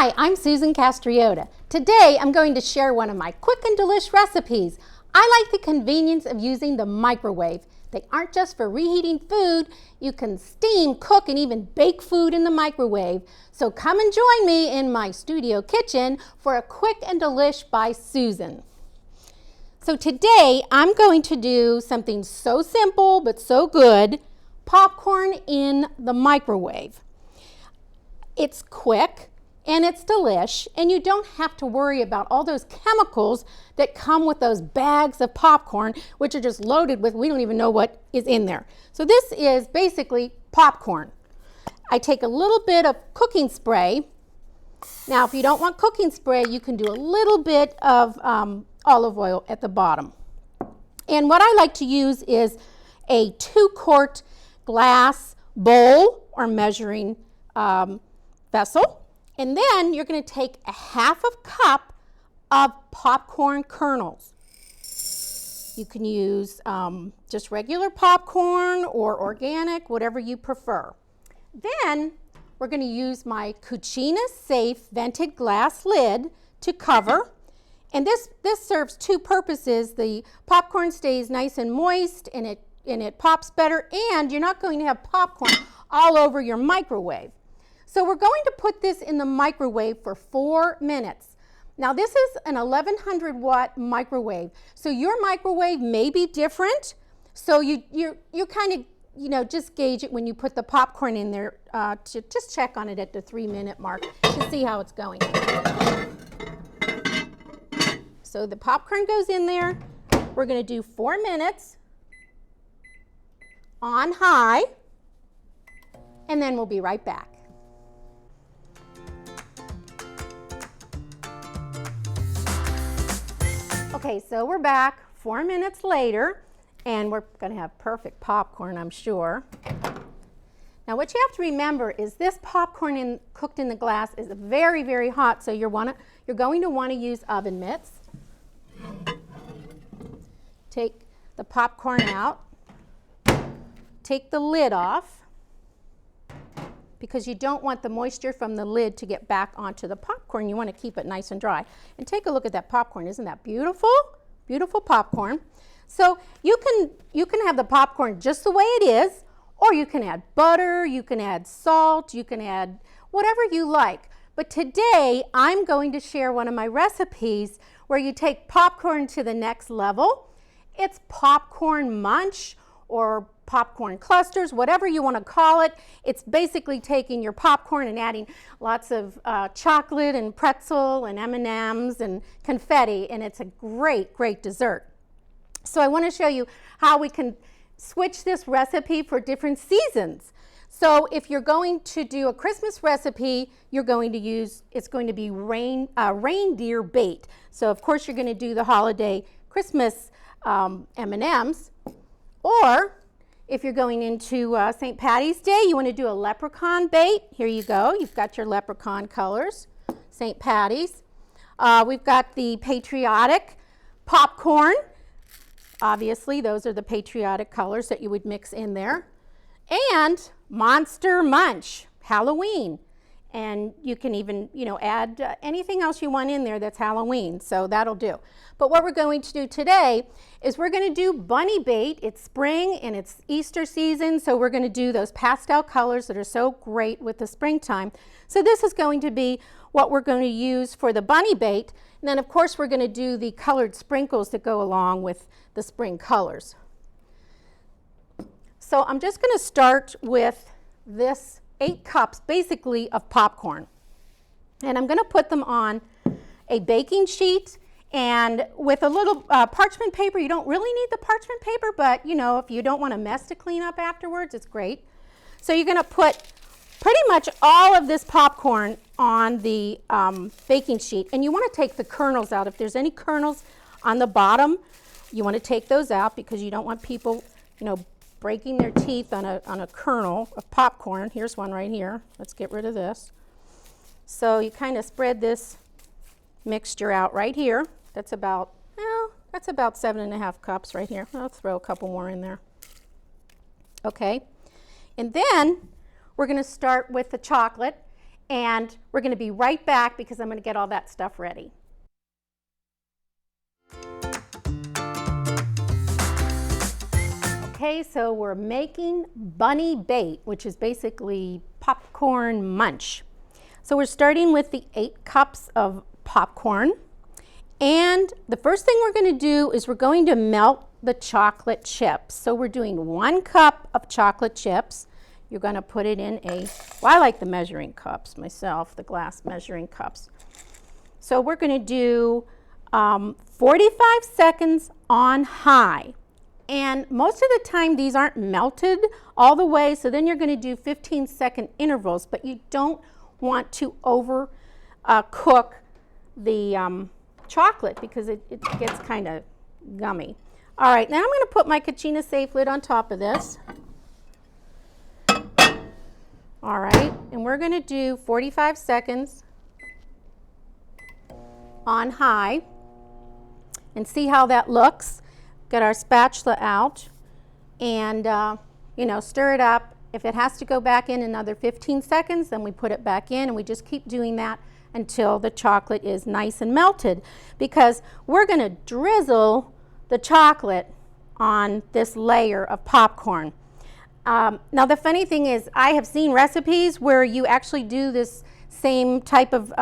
Hi, I'm Susan Castriota. Today I'm going to share one of my quick and delish recipes. I like the convenience of using the microwave. They aren't just for reheating food. You can steam, cook, and even bake food in the microwave. So come and join me in my studio kitchen for a quick and delish by Susan. So today I'm going to do something so simple but so good, popcorn in the microwave. It's quick and it's delish, and you don't have to worry about all those chemicals that come with those bags of popcorn, which are just loaded with, we don't even know what is in there. So this is basically popcorn. I take a little bit of cooking spray. Now, if you don't want cooking spray, you can do a little bit of olive oil at the bottom. And what I like to use is a 2-quart glass bowl or measuring vessel. And then you're going to take a 1/2 cup of popcorn kernels. You can use just regular popcorn or organic, whatever you prefer. Then we're going to use my Cucina Safe vented glass lid to cover. And this serves 2 purposes. The popcorn stays nice and moist and it pops better, and you're not going to have popcorn all over your microwave. So we're going to put this in the microwave for 4 minutes. Now this is an 1100 watt microwave. So your microwave may be different. So you kind of, just gauge it when you put the popcorn in there to just check on it at the 3-minute mark to see how it's going. So the popcorn goes in there. We're going to do 4 minutes on high, and then we'll be right back. Okay, so we're back 4 minutes later, and we're going to have perfect popcorn, I'm sure. Now, what you have to remember is this popcorn cooked in the glass is very, very hot, so you're going to want to use oven mitts. Take the popcorn out. Take the lid off, because you don't want the moisture from the lid to get back onto the popcorn. You want to keep it nice and dry. And take a look at that popcorn. Isn't that beautiful? Beautiful popcorn. So you can have the popcorn just the way it is, or you can add butter, you can add salt, you can add whatever you like. But today I'm going to share one of my recipes where you take popcorn to the next level. It's popcorn munch or popcorn clusters, whatever you want to call it. It's basically taking your popcorn and adding lots of chocolate and pretzel and M&Ms and confetti, and it's a great, great dessert. So I want to show you how we can switch this recipe for different seasons. So if you're going to do a Christmas recipe, it's going to be reindeer bait. So of course you're going to do the holiday Christmas M&Ms. Or if you're going into St. Patty's Day, you want to do a leprechaun bait. Here you go. You've got your leprechaun colors, St. Patty's. We've got the patriotic popcorn. Obviously, those are the patriotic colors that you would mix in there. And Monster Munch, Halloween. And you can even, add anything else you want in there that's Halloween, so that'll do. But what we're going to do today is we're going to do bunny bait. It's spring and it's Easter season, so we're going to do those pastel colors that are so great with the springtime. So this is going to be what we're going to use for the bunny bait. And then, of course, we're going to do the colored sprinkles that go along with the spring colors. So I'm just going to start with this 8 cups basically of popcorn, and I'm going to put them on a baking sheet and with a little parchment paper. You don't really need the parchment paper, but if you don't want a mess to clean up afterwards, it's great. So you're going to put pretty much all of this popcorn on the baking sheet, and you want to take the kernels out. If there's any kernels on the bottom, you want to take those out because you don't want people breaking their teeth on a kernel of popcorn. Here's one right here. Let's get rid of this. So you kind of spread this mixture out right here. That's about 7.5 cups right here. I'll throw a couple more in there. Okay, and then we're going to start with the chocolate. and we're going to be right back because I'm going to get all that stuff ready. Okay, so we're making bunny bait, which is basically popcorn munch. So we're starting with the 8 cups of popcorn. And the first thing we're going to do is we're going to melt the chocolate chips. So we're doing 1 cup of chocolate chips. You're going to put it in well, I like the measuring cups myself, the glass measuring cups. So we're going to do 45 seconds on high. And most of the time these aren't melted all the way, so then you're going to do 15-second intervals, but you don't want to over cook the chocolate because it gets kind of gummy. All right, now I'm going to put my Kachina Safe lid on top of this. All right, and we're going to do 45 seconds on high and see how that looks. Get our spatula out and stir it up. If it has to go back in another 15 seconds, then we put it back in, and we just keep doing that until the chocolate is nice and melted, because we're going to drizzle the chocolate on this layer of popcorn. Now the funny thing is, I have seen recipes where you actually do this same type of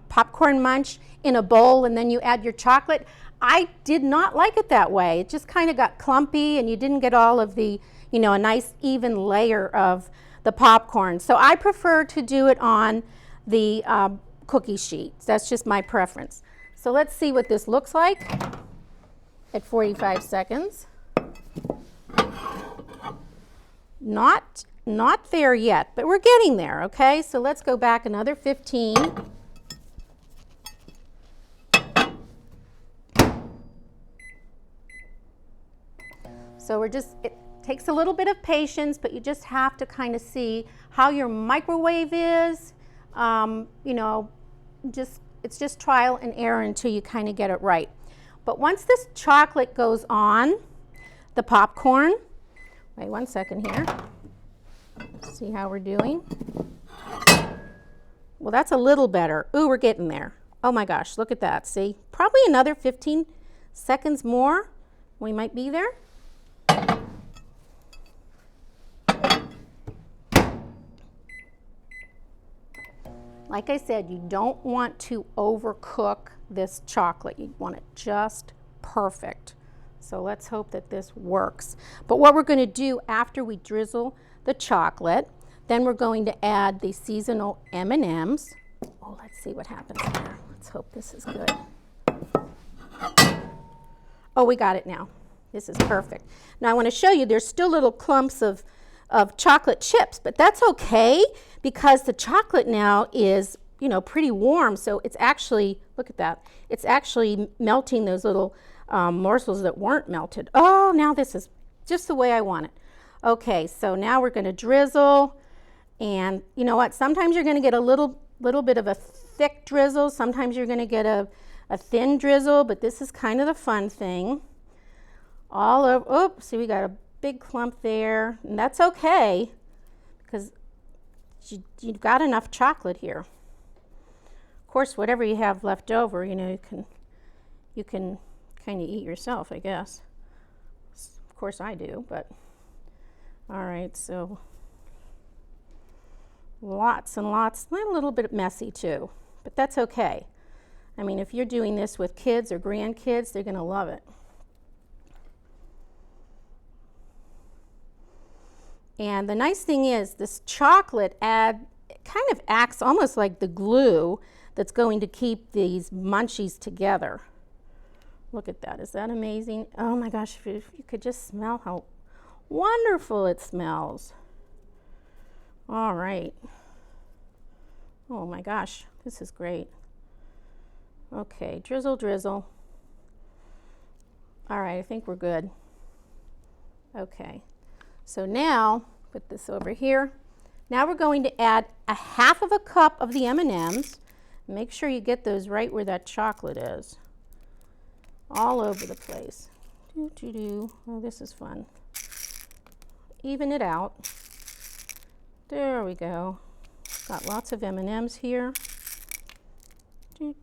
popcorn munch in a bowl and then you add your chocolate. I did not like it that way. It just kind of got clumpy and you didn't get all of the, a nice even layer of the popcorn. So I prefer to do it on the cookie sheets. That's just my preference. So let's see what this looks like at 45 seconds. Not there yet, but we're getting there, okay? So let's go back another 15. So it takes a little bit of patience, but you just have to kind of see how your microwave is. It's just trial and error until you kind of get it right. But once this chocolate goes on the popcorn, wait 1 second here. Let's see how we're doing. Well, that's a little better. Ooh, we're getting there. Oh my gosh, look at that. See, probably another 15 seconds more. We might be there. Like I said, you don't want to overcook this chocolate. You want it just perfect. So let's hope that this works. But what we're going to do after we drizzle the chocolate, then we're going to add the seasonal M&Ms. Oh, let's see what happens here. Let's hope this is good. Oh, we got it now. This is perfect. Now I want to show you there's still little clumps of chocolate chips, but that's okay because the chocolate now is, pretty warm. So it's actually, look at that, it's actually melting those little morsels that weren't melted. Oh, now this is just the way I want it. Okay, so now we're going to drizzle, and you know what? Sometimes you're going to get a little bit of a thick drizzle. Sometimes you're going to get a thin drizzle, but this is kind of the fun thing. All over. Oh, see, we got a big clump there, and that's okay because you've got enough chocolate here. Of course, whatever you have left over, you can kind of eat yourself, I guess. Of course, I do, but all right. So lots and lots. A little bit messy too, but that's okay. I mean, if you're doing this with kids or grandkids, they're going to love it. And the nice thing is this chocolate kind of acts almost like the glue that's going to keep these munchies together. Look at that. Is that amazing? Oh my gosh, if you could just smell how wonderful it smells. All right. Oh my gosh, this is great. Okay, drizzle, drizzle. All right, I think we're good. Okay. So now, put this over here. Now we're going to add a 1/2 cup of the M&Ms. Make sure you get those right where that chocolate is. All over the place. Oh, this is fun. Even it out. There we go. Got lots of M&Ms here. And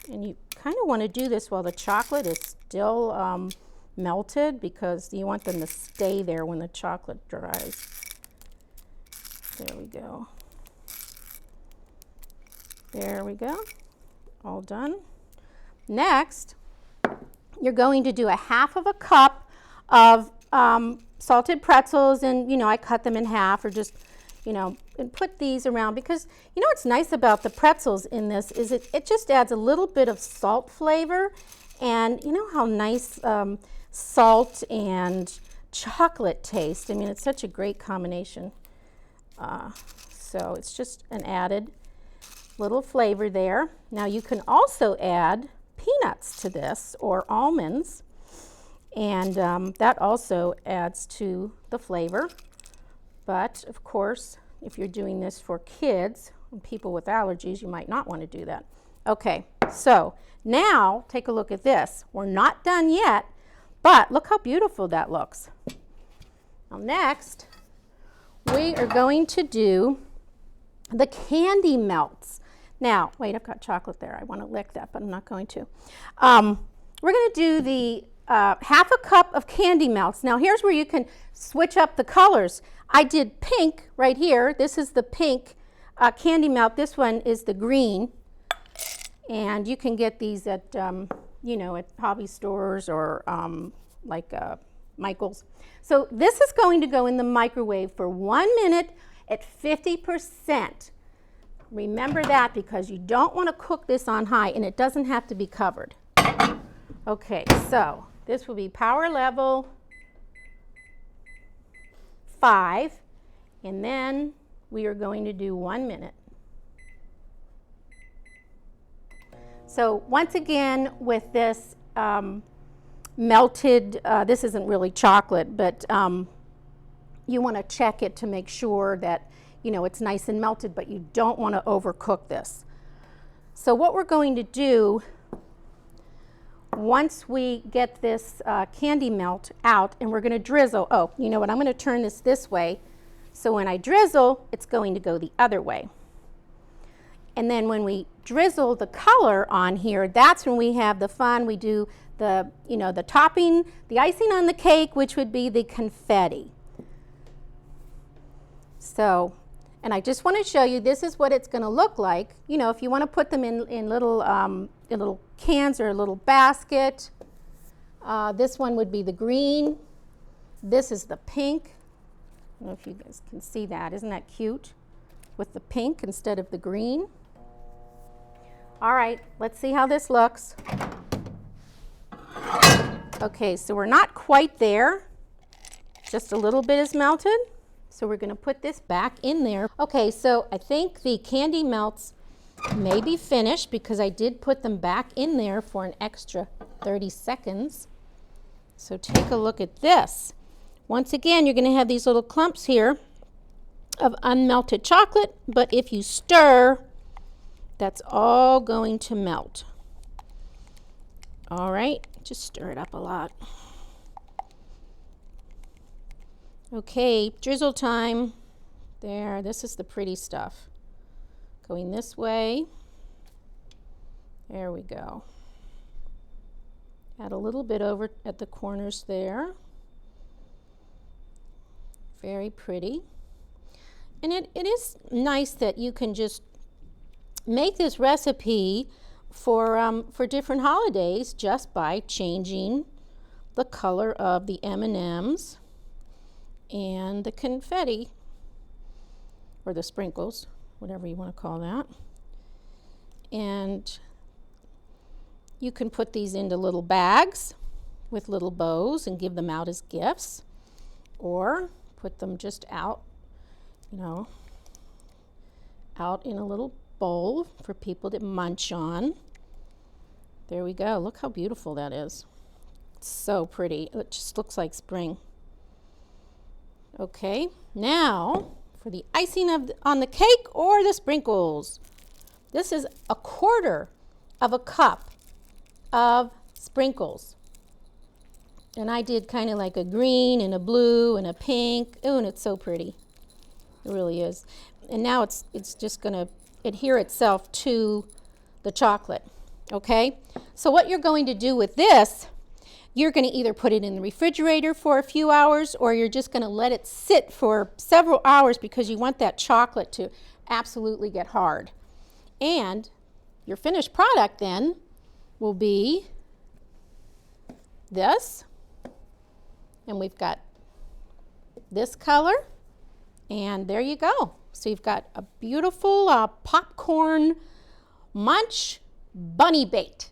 you kind of want to do this while the chocolate is still melted, because you want them to stay there when the chocolate dries. There we go. There we go. All done. Next, you're going to do a half of a cup of salted pretzels, and I cut them in half, or just and put these around, because what's nice about the pretzels in this is it just adds a little bit of salt flavor, and how nice salt and chocolate taste. I mean, it's such a great combination. So it's just an added little flavor there. Now you can also add peanuts to this, or almonds, and that also adds to the flavor. But of course, if you're doing this for kids and people with allergies, you might not want to do that. Okay, so now take a look at this. We're not done yet, but look how beautiful that looks. Now next, we are going to do the candy melts. Now, wait, I've got chocolate there. I want to lick that, but I'm not going to. We're going to do the half a cup of candy melts. Now here's where you can switch up the colors. I did pink right here. This is the pink candy melt. This one is the green. And you can get these at, at hobby stores, or like Michael's. So this is going to go in the microwave for 1 minute at 50%. Remember that, because you don't want to cook this on high, and it doesn't have to be covered. Okay, so this will be power level 5, and then we are going to do 1 minute. So once again, with this melted, this isn't really chocolate, but you want to check it to make sure that it's nice and melted, but you don't want to overcook this. So what we're going to do, once we get this candy melt out, and we're going to drizzle, oh, you know what, I'm going to turn this way, so when I drizzle, it's going to go the other way. And then when we drizzle the color on here, that's when we have the fun. We do the, the topping, the icing on the cake, which would be the confetti. So, and I just want to show you, this is what it's going to look like. If you want to put them in little cans or a little basket. This one would be the green. This is the pink. I don't know if you guys can see that. Isn't that cute? With the pink instead of the green. All right, let's see how this looks. Okay, so we're not quite there. Just a little bit is melted. So we're going to put this back in there. Okay, so I think the candy melts may be finished, because I did put them back in there for an extra 30 seconds. So take a look at this. Once again, you're going to have these little clumps here of unmelted chocolate, but if you stir, that's all going to melt. All right, just stir it up a lot. Okay, drizzle time. There, this is the pretty stuff. Going this way. There we go. Add a little bit over at the corners there. Very pretty. And it is nice that you can just make this recipe for different holidays just by changing the color of the M&Ms and the confetti, or the sprinkles, whatever you want to call that. And you can put these into little bags with little bows and give them out as gifts, or put them just out, out in a little bowl for people to munch on. There we go. Look how beautiful that is. It's so pretty. It just looks like spring. Okay, now for the icing on the cake or the sprinkles. This is 1/4 of a cup of sprinkles. And I did kind of like a green and a blue and a pink. Oh, and it's so pretty. It really is. and now it's just going to adhere itself to the chocolate. Okay, so what you're going to do with this, you're going to either put it in the refrigerator for a few hours, or you're just going to let it sit for several hours because you want that chocolate to absolutely get hard. And your finished product then will be this, and we've got this color, and there you go. So you've got a beautiful popcorn Munch bunny bait.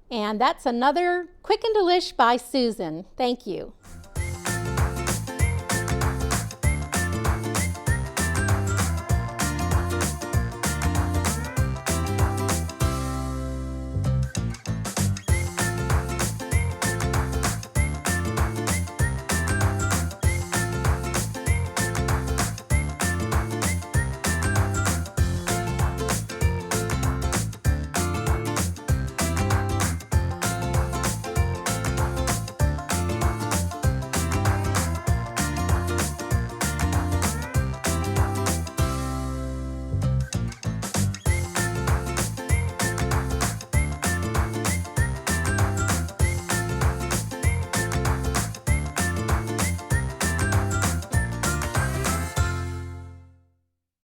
And that's another Quick and Delish by Susan. Thank you.